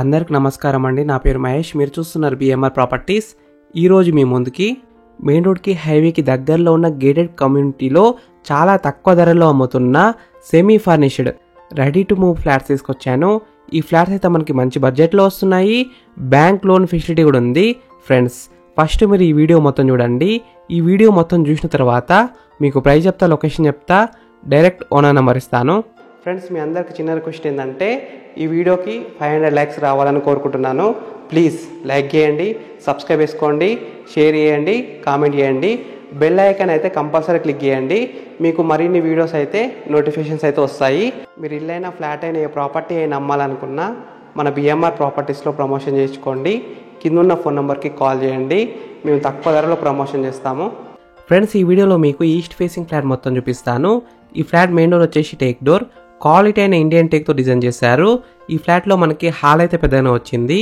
అందరికి నమస్కారం అండి. నా పేరు మహేష్. మీరు చూస్తున్నారు బిఎంఆర్ ప్రాపర్టీస్. ఈరోజు మీ ముందుకి మెయిన్ రోడ్కి హైవేకి దగ్గరలో ఉన్న గేటెడ్ కమ్యూనిటీలో చాలా తక్కువ ధరలో అమ్ముతున్న semi furnished ready to move flats తీసుకొచ్చాను. ఈ ఫ్లాట్స్ అయితే మనకి మంచి బడ్జెట్లో వస్తున్నాయి. బ్యాంక్ లోన్ ఫెసిలిటీ కూడా ఉంది. ఫ్రెండ్స్, ఫస్ట్ మీరు ఈ వీడియో మొత్తం చూడండి. ఈ వీడియో మొత్తం చూసిన తర్వాత మీకు ప్రైస్ చెప్తా, లొకేషన్ చెప్తా, డైరెక్ట్ ఓనర్ నెంబర్ ఇస్తాను. ఫ్రెండ్స్, మీ అందరికి చిన్న రిక్వెస్ట్ ఏంటంటే ఈ వీడియోకి 500 లైక్స్ రావాలని కోరుకుంటున్నాను. ప్లీజ్ లైక్ చేయండి, సబ్స్క్రైబ్ చేసుకోండి, షేర్ చేయండి, కామెంట్ చేయండి, బెల్ ఐకాన్ అయితే కంపల్సరీ క్లిక్ చేయండి. మీకు మరిన్ని వీడియోస్ అయితే నోటిఫికేషన్స్ అయితే వస్తాయి. మీరు ఇల్లైనా ఫ్లాట్ అయినా ఏ ప్రాపర్టీ అయినా అమ్మాలనుకున్నా మన బిఎంఆర్ ప్రాపర్టీస్లో ప్రమోషన్ చేసుకోండి. కింద ఉన్న ఫోన్ నెంబర్కి కాల్ చేయండి. మేము తక్కువ ధరలో ప్రమోషన్ చేస్తాము. ఫ్రెండ్స్, ఈ వీడియోలో మీకు ఈస్ట్ ఫేసింగ్ ఫ్లాట్ మొత్తం చూపిస్తాను. ఈ ఫ్లాట్ మెయిన్ డోర్ వచ్చేసి టేక్ డోర్, క్వాలిటీ అయిన ఇండియన్ టేక్తో డిజైన్ చేశారు. ఈ ఫ్లాట్లో మనకి హాల్ అయితే పెద్దగానే వచ్చింది.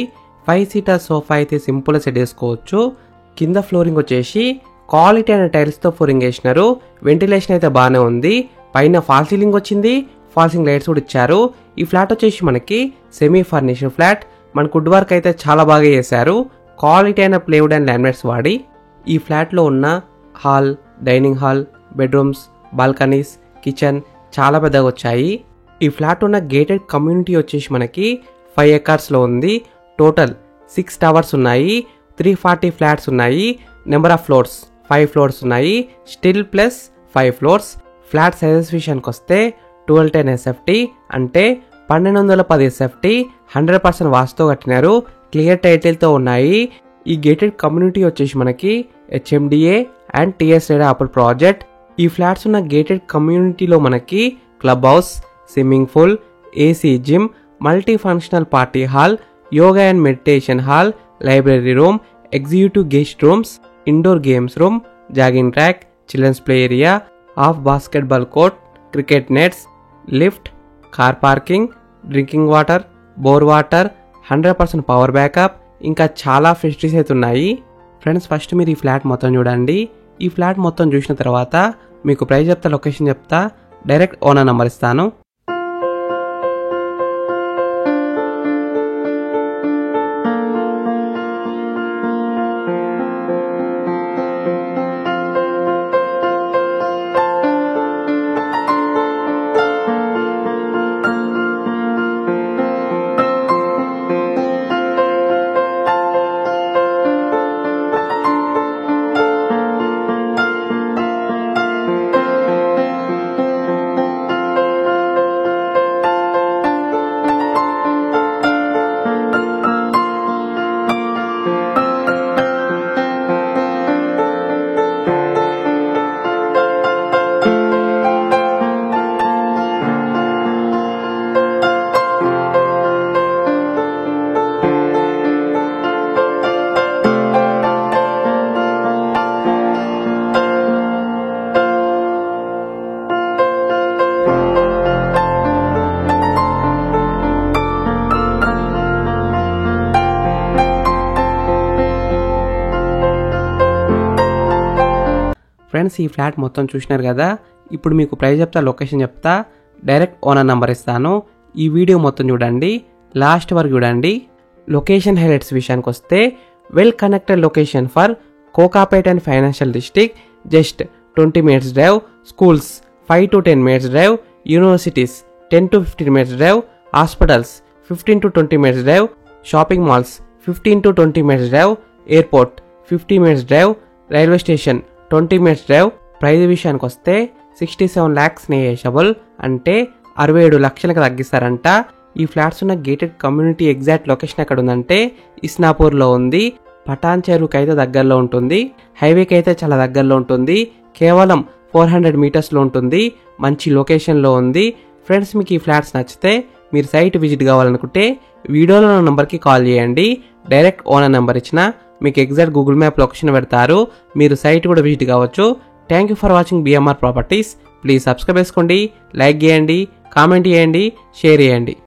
5 సీటర్ సోఫా అయితే సింపుల్ సెట్ చేసుకోవచ్చు. కింద ఫ్లోరింగ్ వచ్చేసి క్వాలిటీ అయిన టైల్స్తో ఫ్లోరింగ్ వేసినారు. వెంటిలేషన్ అయితే బాగానే ఉంది. పైన ఫాల్ సీలింగ్ వచ్చింది, ఫాల్ సీలింగ్ లైట్స్ కూడా ఇచ్చారు. ఈ ఫ్లాట్ వచ్చేసి మనకి సెమీ ఫర్నిష్డ్ ఫ్లాట్. మనకు వుడ్ వర్క్ అయితే చాలా బాగా చేశారు. క్వాలిటీ అయిన ప్లేవుడ్ అండ్ లామినేట్స్ వాడి ఈ ఫ్లాట్లో ఉన్న hall, dining hall, bedrooms, balconies, kitchen చాలా పెద్దగా వచ్చాయి. ఈ ఫ్లాట్ ఉన్న గేటెడ్ కమ్యూనిటీ వచ్చేసి మనకి 5 ఎకర్స్లో ఉంది. టోటల్ 6 టవర్స్ ఉన్నాయి. 340 ఫ్లాట్స్ ఉన్నాయి. నెంబర్ ఆఫ్ ఫ్లోర్స్ 5 ఫ్లోర్స్ ఉన్నాయి. Still plus 5 floors. Flat sizes విషయానికి వస్తే 1210 SFT అంటే 1210 SFT, 100% వాస్తుతో కట్టినారు. క్లియర్ టైటిల్తో ఉన్నాయి. ఈ గేటెడ్ కమ్యూనిటీ వచ్చేసి మనకి HMDA and TS approved project. ఈ ఫ్లాట్స్ ఉన్న గేటెడ్ కమ్యూనిటీలో మనకి club house, swimming pool, AC gym, multi functional party hall, yoga and meditation hall, library room, executive guest rooms, indoor games room, jogging track, children's play area, half basketball court, cricket nets, lift, car parking, drinking water, bore water, 100% power backup, ఇంకా చాలా facilities అయితే ఉన్నాయి. Friends, first మీరు ఈ flat మొత్తం చూడండి. ఈ flat మొత్తం చూసిన తర్వాత మీకు ప్రైస్ చెప్తా, లొకేషన్ చెప్తా, డైరెక్ట్ ఓనర్ నెంబర్ ఇస్తాను. ఫ్రెండ్స్, ఈ ఫ్లాట్ మొత్తం చూసినారు కదా. ఇప్పుడు మీకు ప్రైస్ చెప్తా, లొకేషన్ చెప్తా, డైరెక్ట్ ఓనర్ నెంబర్ ఇస్తాను. ఈ వీడియో మొత్తం చూడండి, లాస్ట్ వరకు చూడండి. లొకేషన్ హైలైట్స్ విషయానికి వస్తే well connected location for Kokapet and financial district. Just 20 minutes drive. Schools 5 to 10 minutes drive. Universities 10 to 15 minutes drive. Hospitals 15 to 20 minutes drive. Shopping malls 15 to 20 minutes drive. Airport 50 minutes drive. Railway station 20 minutes drive. Price విషయానికి వస్తే 67 lakhs negotiable, అంటే 67 లక్షలకు తగ్గిస్తారంట. ఈ flats ఉన్న gated community exact location ఎక్కడ ఉందంటే ఇస్నాపూర్లో ఉంది. పటాన్ చెరువుకి అయితే దగ్గరలో ఉంటుంది. హైవేకి అయితే చాలా దగ్గరలో ఉంటుంది. కేవలం 400 మీటర్స్లో ఉంటుంది. మంచి లొకేషన్లో ఉంది. ఫ్రెండ్స్, మీకు ఈ ఫ్లాట్స్ నచ్చితే మీరు సైట్ విజిట్ కావాలనుకుంటే వీడియోలో ఉన్న నెంబర్కి కాల్ చేయండి. డైరెక్ట్ ఓనర్ నెంబర్ ఇచ్చిన మీకు ఎగ్జాక్ట్ గూగుల్ మ్యాప్ లొకేషన్ పెడతారు. మీరు సైట్ కూడా విజిట్ కావచ్చు. Thank you for watching BMR properties. Please subscribe చేసుకోండి, లైక్ చేయండి, కామెంట్ చేయండి, షేర్ చేయండి.